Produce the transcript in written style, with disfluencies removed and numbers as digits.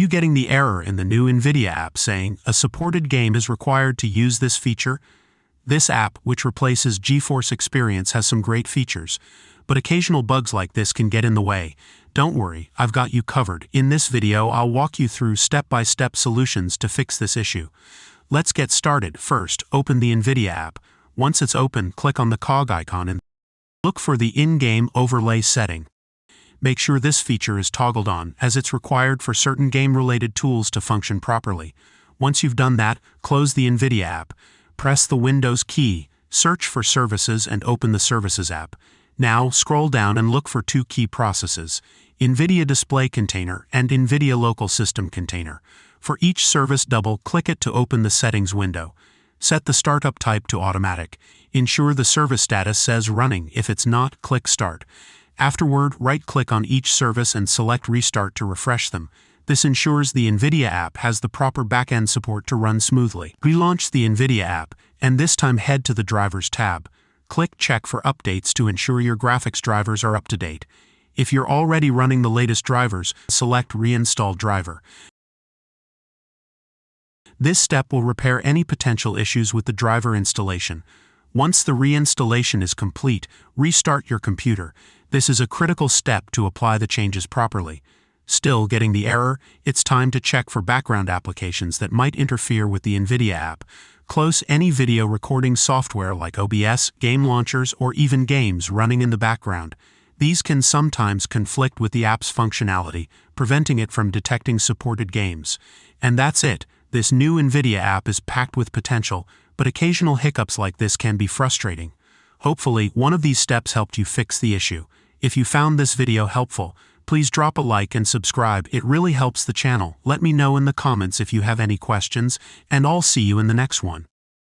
you getting the error in the new Nvidia app saying a supported game is required to use this feature? This app, which replaces GeForce Experience, has some great features, but occasional bugs like this can get in the way. Don't worry, I've got you covered. In this video, I'll walk you through step-by-step solutions to fix this issue. Let's get started. First, open the Nvidia app. Once it's open, click on the cog icon and look for the in-game overlay setting. Make sure this feature is toggled on, as it's required for certain game-related tools to function properly. Once you've done that, close the Nvidia app. Press the Windows key, search for Services and open the Services app. Now, scroll down and look for two key processes: Nvidia Display Container and Nvidia Local System Container. For each service, double-click it to open the Settings window. Set the startup type to automatic. Ensure the service status says running. If it's not, click Start. Afterward, right-click on each service and select Restart to refresh them. This ensures the Nvidia app has the proper back-end support to run smoothly. Relaunch the Nvidia app, and this time head to the Drivers tab. Click Check for updates to ensure your graphics drivers are up to date. If you're already running the latest drivers, select Reinstall Driver. This step will repair any potential issues with the driver installation. Once the reinstallation is complete, restart your computer. This is a critical step to apply the changes properly. Still getting the error? It's time to check for background applications that might interfere with the Nvidia app. Close any video recording software like OBS, game launchers, or even games running in the background. These can sometimes conflict with the app's functionality, preventing it from detecting supported games. And that's it. This new Nvidia app is packed with potential, but occasional hiccups like this can be frustrating. Hopefully, one of these steps helped you fix the issue. If you found this video helpful, please drop a like and subscribe. It really helps the channel. Let me know in the comments if you have any questions, and I'll see you in the next one.